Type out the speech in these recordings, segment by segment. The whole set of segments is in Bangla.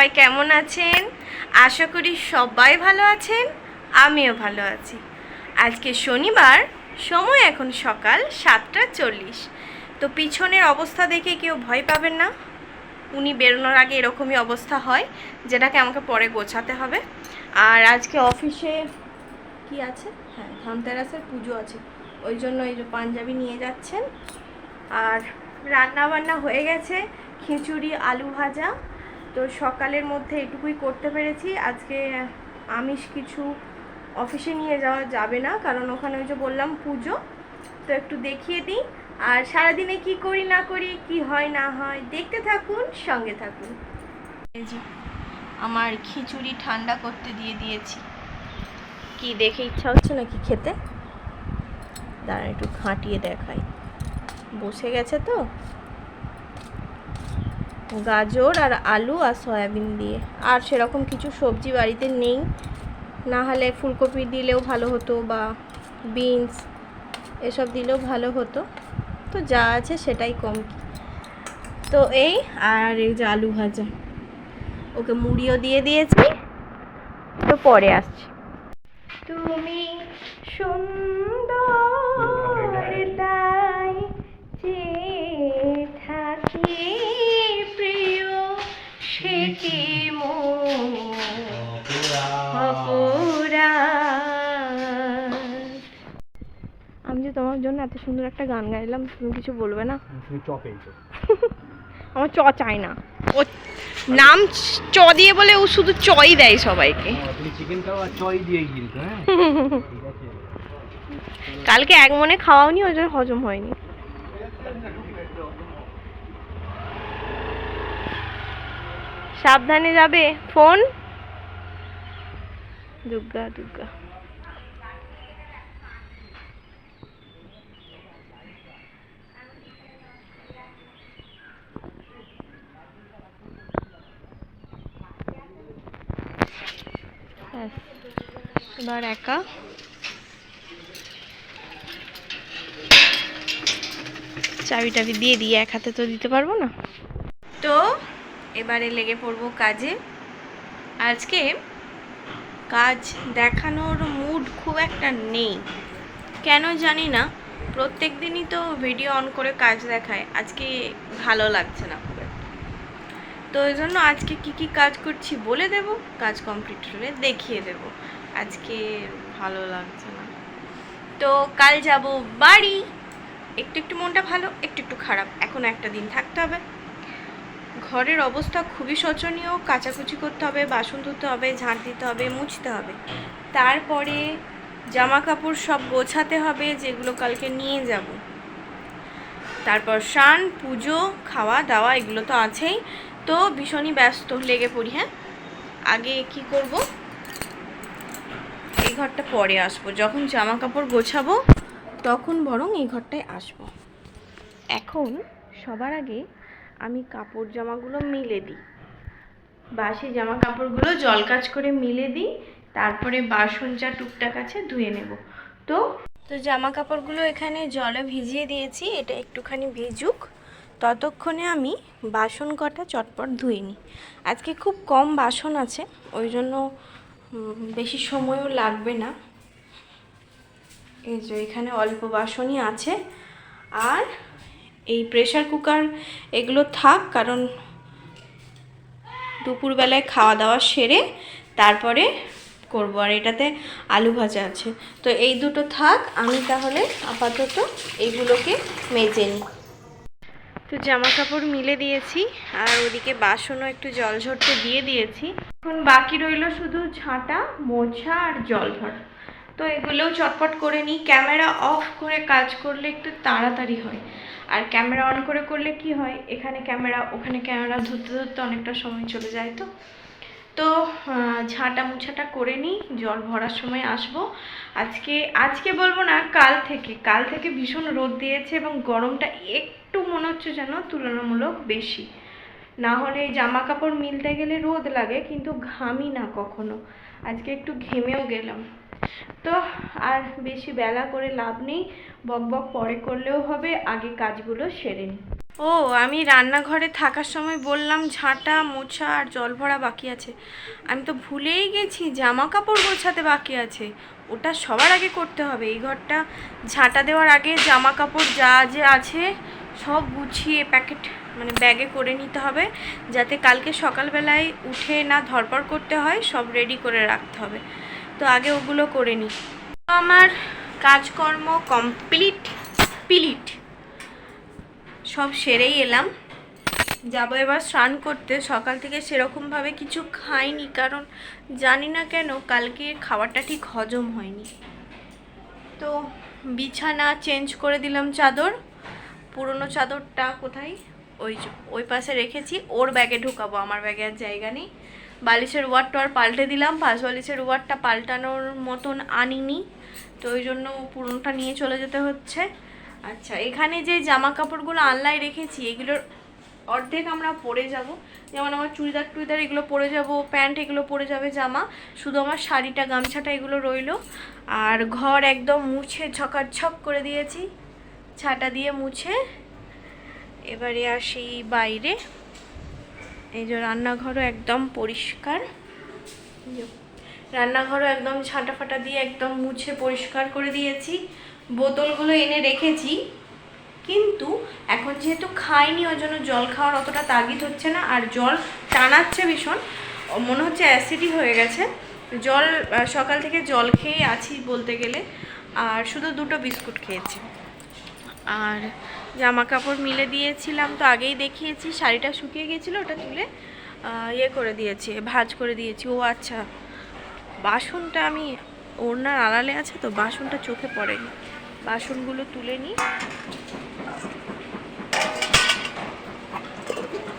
সবাই কেমন আছেন? আশা করি সবাই ভালো আছেন, আমিও ভালো আছি। আজকে শনিবার, সময় এখন সকাল 7:40। তো পিছনের অবস্থা দেখে কেউ ভয় পাবেন না, উনি বেরোনোর আগে এরকমই অবস্থা হয়, যেটাকে আমাকে পরে গোছাতে হবে। আর আজকে অফিসে কি আছে? হ্যাঁ, ধনতেরাসের পুজো আছে, ওই জন্য এই যে পাঞ্জাবি নিয়ে যাচ্ছেন। আর রান্না বান্না হয়ে গেছে, খিচুড়ি আলু ভাজা। তো সকালের মধ্যে এটুকুই করতে পেরেছি। আজকে আমিষ কিছু অফিসে নিয়ে যাওয়া যাবে না, কারণ ওখানে ওই যে বললাম পুজো, তো একটু দেখিয়ে দিই। আর সারাদিনে কি করি না করি, কি হয় না হয়, দেখতে থাকুন, সঙ্গে থাকুন। এই যে আমার খিচুড়ি ঠান্ডা করতে দিয়ে দিয়েছি। কি দেখে ইচ্ছা হচ্ছে নাকি খেতে? দাঁড়া একটু ঘাঁটিয়ে দেখাই। বসে গেছে তো, গাজর আর আলু আর সয়াবিন দিয়ে। আর সেরকম কিছু সবজি বাড়িতে নেই, না হলে ফুলকপি দিলেও ভালো হতো, বা বিনস এসব দিলেও ভালো হতো। তো যা আছে সেটাই কম। তো এই আর এই যে আলু ভাজা, ওকে মুড়িও দিয়ে দিয়েছি। তো পরে আসছি। তুমি সুন্দর তাই চেয়ে থাকি প্রিয়, সে কি আমি যে তোমার জন্য এত সুন্দর একটা গান গাইলাম, তুমি কিছু বলবে না? আমার চ চাই না, ও নাম চ দিয়ে বলে ও শুধু চই দেয় সবাইকে। তুমি চিকেন খাও আর চই দিয়েই কিন্তু, হ্যাঁ ঠিক আছে। কালকে এক মনে খাওয়াওনি, ওই জন্য হজম হয়নি। সাবধানে যাবে, ফোন। দুর্গা দুর্গা। এবার একা চাবি টাবি দিয়ে দিই, এক হাতে তো দিতে পারবো না। তো এবারে লেগে পড়বো কাজে। আজকে কাজ দেখানোর মুড খুব একটা নেই, কেন জানি না। প্রত্যেক দিনই তো ভিডিও অন করে কাজ দেখায়, আজকে ভালো লাগছে না খুব একটা। তো ওই জন্য আজকে কি কি কাজ করছি বলে দেব, কাজ কমপ্লিট হলে দেখিয়ে দেব। আজকে ভালো লাগছে না। তো কাল যাব বাড়ি। একটু একটু মনটা ভালো, একটু একটু খারাপ। এখন একটা দিন থাকতে হবে। ঘরের অবস্থা খুবই শোচনীয়, কাচাকুচি করতে হবে, বাসন ধুতে হবে, ঝাঁট দিতে হবে, মুছতে হবে। তারপরে জামা কাপড় সব গোছাতে হবে, যেগুলো কালকে নিয়ে যাব। তারপর স্নান, পুজো, খাওয়া দাওয়া, এগুলো তো আছেই। তো ভীষণই ব্যস্ত, লেগে পড়ি। হ্যাঁ, আগে কি করব, এই ঘরটা পরে আসবো, যখন জামা কাপড় গোছাবো তখন বরং এই ঘরটায় আসবো। এখন সবার আগে আমি কাপড় জামাগুলো মিলে দিই, বাসি জামা কাপড়গুলো জল কাচ করে মিলে দিই। তারপরে বাসন যা টুকটাক আছে ধুয়ে নেব। তো জামা কাপড়গুলো এখানে জলে ভিজিয়ে দিয়েছি, এটা একটুখানি ভিজুক, ততক্ষণে আমি বাসন কটা চটপট ধুয়ে নিই। আজকে খুব কম বাসন আছে, ওই জন্য বেশি সময়ও লাগবে না। এই যে এখানে অল্প বাসনই আছে। আর এই প্রেসার কুকার এগুলো থাক, কারণ দুপুরবেলায় খাওয়া দাওয়া সেরে তারপরে করবো। আর এটাতে আলু ভাজা আছে, তো এই দুটো থাক। আমি তাহলে আপাতত এইগুলোকে মেজে নিই। তো জামা কাপড় মিলে দিয়েছি, আর ওদিকে বাসনও একটু জল ঝরতে দিয়ে দিয়েছি। এখন বাকি রইল শুধু ঝাঁটা, মোছা আর জল ভরা। তো এগুলোও চটপট করে নিই। ক্যামেরা অফ করে কাজ করলে একটু তাড়াতাড়ি হয়, আর ক্যামেরা অন করে করলে কি হয়, এখানে ক্যামেরা ওখানে ক্যামেরা ধরতে ধরতে অনেকটা সময় চলে যায়। তো ঝাঁটা মুছাটা করে নিই, জল ভরার সময় আসবো। আজকে বলবো না, কাল থেকে ভীষণ রোদ দিয়েছে, এবং গরমটা একটু মনে হচ্ছে যেন তুলনামূলক বেশি। না হলে জামা কাপড় মিলতে গেলে রোদ লাগে, কিন্তু ঘামি না কখনো। আজকে একটু ঘেমেও গেলাম। তো আর বেশি বেলা করে লাভ নেই, বক বক পরে করলেও হবে, আগে কাজগুলো সেরে নিই। ও, আমি রান্নাঘরে থাকার সময় বললাম ঝাঁটা মোছা আর জল ভরা বাকি আছে। আমি তো ভুলেই গেছি জামা কাপড় গোছাতে বাকি আছে। ওটা সবার আগে করতে হবে। এই ঘরটা ঝাঁটা দেওয়ার আগে জামা কাপড় যা যে আছে সব গুছিয়ে প্যাকেট মানে ব্যাগে করে নিতে হবে, যাতে কালকে সকালবেলায় উঠে না ধড়পড় করতে হয়। সব রেডি করে রাখতে হবে। তো আগে ওগুলো করে নিই। আমার কাজকর্ম কমপ্লিট সব সেরেই এলাম। যাবো এবার স্নান করতে। সকাল থেকে সেরকমভাবে কিছু খাইনি, কারণ জানি না কেন কালকে খাবারটা ঠিক হজম হয়নি। তো বিছানা চেঞ্জ করে দিলাম, চাদর, পুরনো চাদরটা কোথায়, ওই পাশে রেখেছি, ওর ব্যাগে ঢুকাবো, আমার ব্যাগে আর জায়গা নেই। বালিশের ওয়ারটা আর পাল্টে দিলাম, পাশ বালিশের ওয়ারটা পাল্টানোর মতন আনিনি, তো ওই জন্য পুরনোটা নিয়ে চলে যেতে হচ্ছে। আচ্ছা, এখানে যে জামা কাপড়গুলো আনলাই রেখেছি এগুলোর অর্ধেক আমরা পরে যাব, যেমন আমার চুড়িদার টুড়িদার এগুলো পরে যাব, প্যান্ট এগুলো পরে যাবে, জামা শুধু আমার শাড়িটা গামছাটা এগুলো রইলো। আর ঘর একদম মুছে ঝকাঝক করে দিয়েছি, ছাটা দিয়ে মুছে। এবারে আসি বাইরে। এই যে রান্নাঘরও একদম পরিষ্কার, রান্নাঘরও একদম ছাঁটা ফাটা দিয়ে একদম মুছে পরিষ্কার করে দিয়েছি। বোতলগুলো এনে রেখেছি, কিন্তু এখন যেহেতু খাইনি ওই জন্য জল খাওয়ার অতটা তাগিদ হচ্ছে না, আর জল টানাচ্ছে ভীষণ, মনে হচ্ছে অ্যাসিডই হয়ে গেছে। জল সকাল থেকে জল খেয়ে আছি বলতে গেলে, আর শুধু 2টো বিস্কুট খেয়েছি। আর জামা কাপড় মিলে দিয়েছিলাম তো আগেই দেখিয়েছি, শাড়িটা শুকিয়ে গিয়েছিলো, ওটা তুলে ইয়ে করে দিয়েছি, ভাঁজ করে দিয়েছি। ও আচ্ছা, বাসনটা আমি ওড়নার আড়ালে আছে তো বাসনটা চোখে পড়েনি, বাসনগুলো তুলে নিই।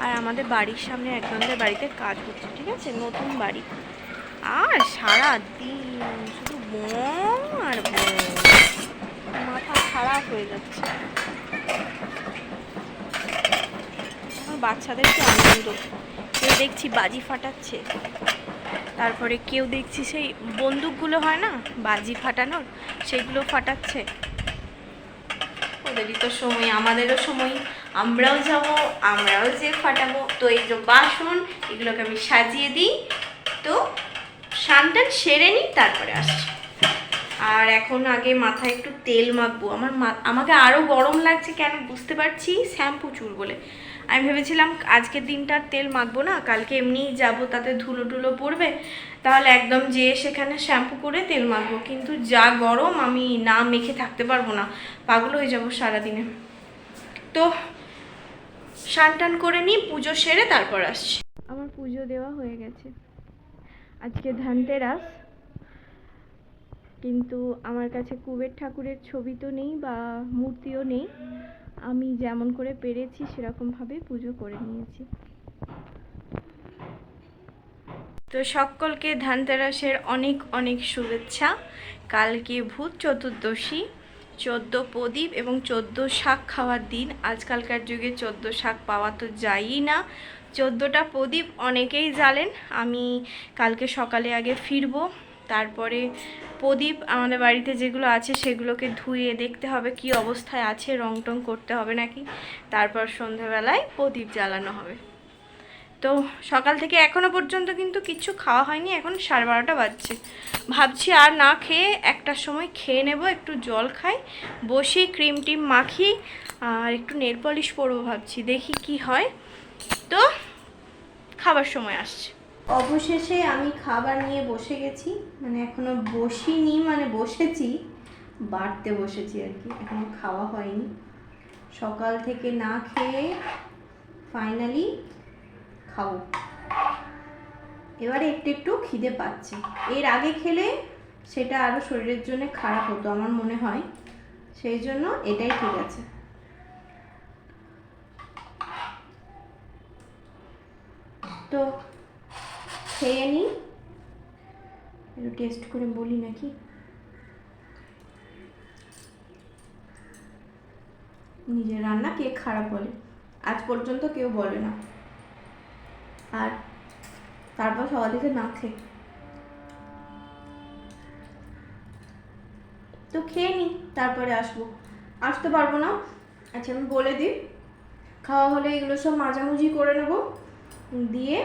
আর আমাদের বাড়ির সামনে একজনদের বাড়িতে কাজ হচ্ছে, ঠিক আছে, নতুন বাড়ি, আর সারা দিন শুধু বং আর বং, মাথা খারাপ হয়ে যাচ্ছে। আমার বাচ্চাদের কি আনন্দ, কেউ দেখছি বাজি ফাটাচ্ছে, তারপরে কেউ দেখছি সেই বন্দুকগুলো হয় না বাজি ফাটানোর, সেগুলো ফাটাচ্ছে। ওদেরই তো সময়, আমাদেরও সময়, আমরাও যাব, আমরাও যে ফাটাবো। তো এই যে বাসন এগুলোকে আমি সাজিয়ে দিই, তো স্নান সেরে নিই, তারপরে আসছি। আর এখন আগে মাথায় একটু তেল মাখবো। আমাকে আরও গরম লাগছে কেন বুঝতে পারছি, শ্যাম্পু চুল বলে। আমি ভেবেছিলাম আজকের দিনটা তেল মাখবো না, কালকে এমনিই যাব, তাতে ধুলো টুলো পড়বে, তাহলে একদম যেয়ে সেখানে শ্যাম্পু করে তেল মাখবো। কিন্তু যা গরম, আমি না মেখে থাকতে পারবো না, পাগল হয়ে যাবো সারাদিনে। তো স্নান করে নিই, পুজো সেরে তারপর আসছি। আমার পুজো দেওয়া হয়ে গেছে, আজকে ধনতেরাস, কিন্তু আমার কাছে কুবের ঠাকুরের ছবি তো নেই বা মূর্তিও নেই। আমি যেমন করে পেরেছি সেরকমভাবে পুজো করে নিয়েছি। তো সকলকে ধনতেরাসের অনেক অনেক শুভেচ্ছা। কালকে ভূত চতুর্দশী, 14 প্রদীপ এবং 14 শাক খাওয়ার দিন। আজকালকার যুগে 14 শাক পাওয়া তো যায়ই না, 14টা প্রদীপ অনেকেই জ্বালেন। আমি কালকে সকালে আগে ফিরবো, তারপরে প্রদীপ আমাদের বাড়িতে যেগুলো আছে সেগুলোকে ধুয়ে দেখতে হবে কি অবস্থায় আছে, রং টং করতে হবে নাকি, তারপর সন্ধ্যাবেলায় প্রদীপ জ্বালানো হবে। তো সকাল থেকে এখনো পর্যন্ত কিন্তু কিচ্ছু খাওয়া হয়নি, এখন 12:30 বাজছে। ভাবছি আর না খেয়ে 1টার সময় খেয়ে নেব, একটু জল খাই, বসি, ক্রিম টিম মাখি, আর একটু নেল পলিশ পরবো ভাবছি, দেখি কি হয়। তো খাবার সময় আসছে। অবশেষে আমি খাবার নিয়ে বসে গেছি, মানে এখনো বসিনি, মানে বসেছি, বাড়তে বসেছি আর কি, এখনো খাওয়া হয়নি। সকাল থেকে না খেয়ে ফাইনালি খাবো। এবারে একটু একটু খিদে পাচ্ছে, এর আগে খেলে সেটা আরো শরীরের জন্য খারাপ হতো আমার মনে হয়, সেই জন্য এটাই ঠিক আছে। তো খেয়ে নিই, একটু টেস্ট করে বলি নাকি। নিজের রান্না কে খারাপ বলে, আজ পর্যন্ত কেউ বলে না। আর তারপর সকাল থেকে না খেয়ে, তো খেয়ে নিই, তারপরে আসবো। আসতে পারবো না, আচ্ছা আমি বলে দিই, খাওয়া হলে এগুলো সব মাজামুজি করে নেব, দিয়ে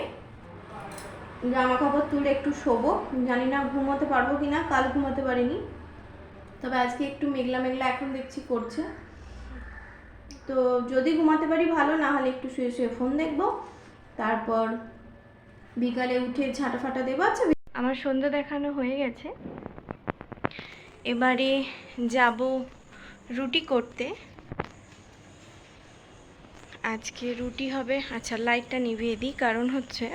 জামা কাপড় তুলে একটু শোবো। জানি না ঘুমোতে পারবো কিনা, কাল ঘুমোতে পারিনি, তবে আজকে একটু মেঘলা মেঘলা এখন দেখছি করছে। তো যদি ঘুমাতে পারি ভালো, না হলে একটু শুয়ে শুয়ে ফোন দেখবো, তারপর বিকালে উঠে ঝাঁটা ফাটা দেবো। আচ্ছা, আমার সন্ধ্যা দেখানো হয়ে গেছে, এবারে যাব রুটি করতে। আজকে রুটি হবে। আচ্ছা, লাইটটা নিভিয়ে দিই, কারণ হচ্ছে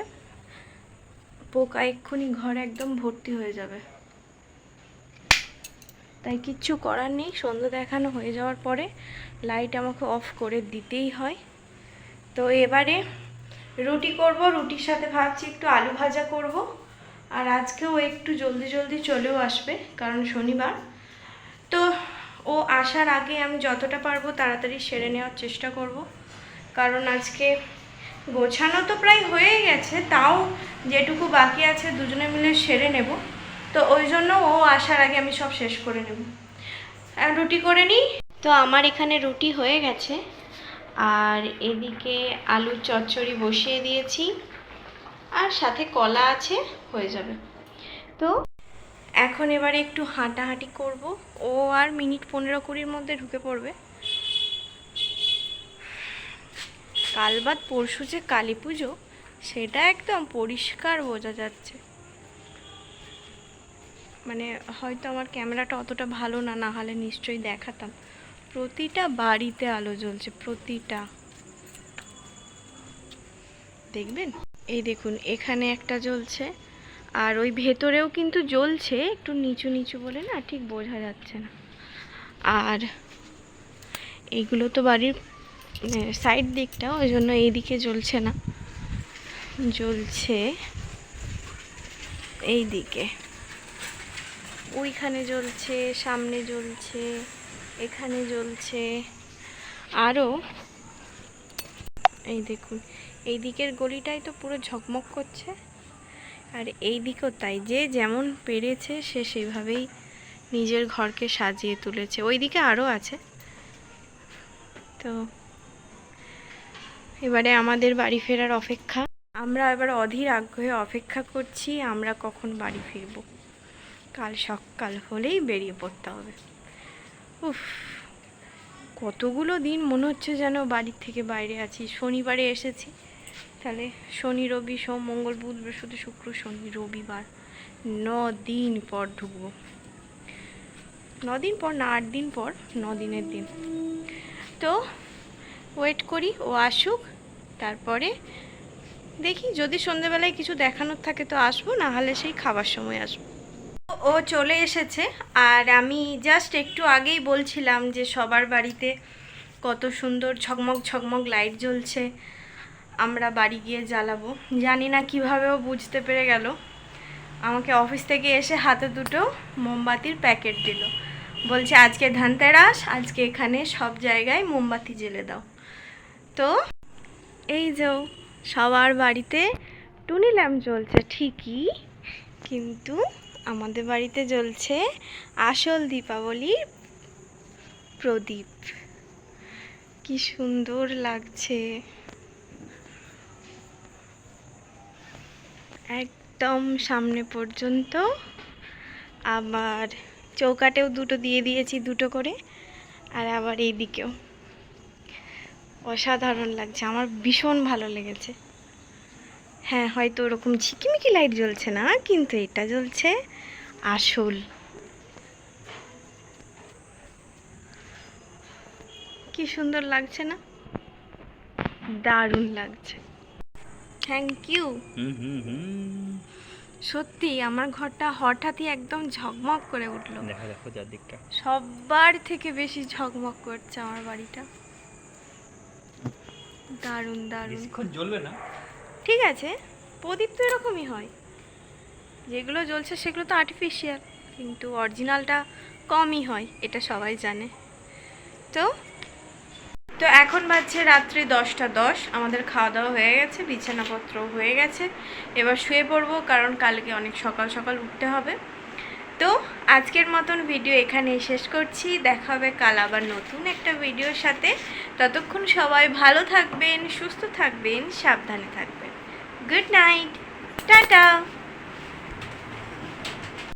পোকা এক্ষুনি ঘর একদম ভর্তি হয়ে যাবে, তাই কিচ্ছু করার নেই। সন্ধ্যা দেখানো হয়ে যাওয়ার পরে লাইট আমাকে অফ করে দিতেই হয়। তো এবারে রুটি করব, রুটির সাথে ভাবছি একটু আলু ভাজা করব। আর আজকেও একটু জলদি জলদি চলেও আসবে, কারণ শনিবার। তো ও আসার আগে আমি যতটা পারবো তাড়াতাড়ি সেরে নেওয়ার চেষ্টা করব, কারণ আজকে গোছানো তো প্রায় হয়ে গেছে, তাও যেটুকু বাকি আছে দুজনে মিলে সেরে নেব। তো ওই জন্য ও আসার আগে আমি সব শেষ করে নেব। আর রুটি করে নিই। তো আমার এখানে রুটি হয়ে গেছে, আর এদিকে আলুর চচ্চড়ি বসিয়ে দিয়েছি, আর সাথে কলা আছে, হয়ে যাবে। তো এখন এবারে একটু হাঁটাহাঁটি করব। ও আর মিনিট 15-20-র মধ্যে ঢুকে পড়বে। কাল বাদ পরশু যে কালী পুজো, সেটা একদম পরিষ্কার বোঝা যাচ্ছে। মানে হয়তো আমার ক্যামেরাটা অতটা ভালো না, না হলে নিশ্চয়ই দেখাতাম। প্রতিটা বাড়িতে আলো জ্বলছে, প্রতিটা। দেখবেন, এই দেখুন এখানে একটা জ্বলছে, আর ওই ভেতরেও কিন্তু জ্বলছে, একটু নিচু নিচু বলে না ঠিক বোঝা যাচ্ছে না। আর এইগুলো তো বাড়ির সাইড দিকটা, ওই জন্য এইদিকে জ্বলছে না, জ্বলছে এই দিকে। ওইখানে জ্বলছে, সামনে জ্বলছে, এখানে জ্বলছে, আরও এই দেখুন এই দিকের গলিটাই তো পুরো ঝকমক করছে। আর এই দিকেও তাই, যে যেমন পেরেছে সে সেইভাবেই নিজের ঘরকে সাজিয়ে তুলেছে। ওই দিকে আরও আছে। তো এবারে আমাদের বাড়ি ফেরার অপেক্ষা। আমরা এবার অধীর আগ্রহে অপেক্ষা করছি আমরা কখন বাড়ি ফিরব। কাল সকাল হলেই বেরিয়ে পড়তে হবে। উফ, কতগুলো দিন মনে হচ্ছে যেন বাড়ির থেকে বাইরে আছি। শনিবারে এসেছি, তাহলে শনি রবি সোম মঙ্গল বুধ বৃহস্পতি শুক্র শনি রবিবার, 9 দিন পর ঢুকবো। 9 দিন পর না, 8 দিন পর, 9 দিনের দিন। তো ওয়েট করি ও আসুক, তারপরে দেখি যদি সন্ধ্যেবেলায় কিছু দেখানোর থাকে তো আসবো, না হলে সেই খাবার সময় আসবো। ও চলে এসেছে, আর আমি জাস্ট একটু আগেই বলছিলাম যে সবার বাড়িতে কত সুন্দর ঝকমক ঝকমক লাইট জ্বলছে, আমরা বাড়ি গিয়ে জ্বালাবো। জানি না কীভাবেও বুঝতে পেরে গেল। আমাকে অফিস থেকে এসে হাতে দুটো মোমবাতির প্যাকেট দিল, বলছে আজকে ধনতেরাস, আজকে এখানে সব জায়গায় মোমবাতি জ্বেলে দাও। তো এই যে সবার বাড়িতে টুনি ল্যাম্প জ্বলছে ঠিকই, কিন্তু আমাদের বাড়িতে জ্বলছে আসল দীপাবলির প্রদীপ। কি সুন্দর লাগছে, একদম সামনে পর্যন্ত। আবার চৌকাটেও দুটো দিয়ে দিয়েছি, দুটো করে, আর আবার এই দিকেও। অসাধারণ লাগছে, আমার ভীষণ ভালো লেগেছে। হ্যাঁ, হয়তো ওরকম ঝিকিমিকি লাইট জ্বলছে না, কিন্তু এটা জ্বলছে আসল। কি সুন্দর লাগছে না? দারুণ লাগছে। Thank you. সত্যি আমার ঘরটা হঠাৎই একদম ঝকমক করে উঠলো। দেখো দেখো চারদিকটা সবার থেকে বেশি ঝকমক করছে আমার বাড়িটা। দারুণ দারুণ। বেশিক্ষণ জ্বলবে না, ঠিক আছে, প্রদীপ তো এরকমই হয়, যেগুলো জ্বলছে সেগুলো তো আর্টিফিশিয়াল, কিন্তু অরিজিনালটা কমই হয়, এটা সবাই জানে। তো তো এখন বাজছে রাত্রি 10টা 10। আমাদের খাওয়া দাওয়া হয়ে গেছে, বিছানাপত্র হয়ে গেছে, এবার শুয়ে পড়বো, কারণ কালকে অনেক সকাল সকাল উঠতে হবে। তো আজকের মতন ভিডিও এখানেই শেষ করছি। দেখা হবে কাল আবার নতুন একটা ভিডিওর সাথে। ততক্ষণ সবাই ভালো থাকবেন, সুস্থ থাকবেন, সাবধানে থাকবেন। Good night, tata.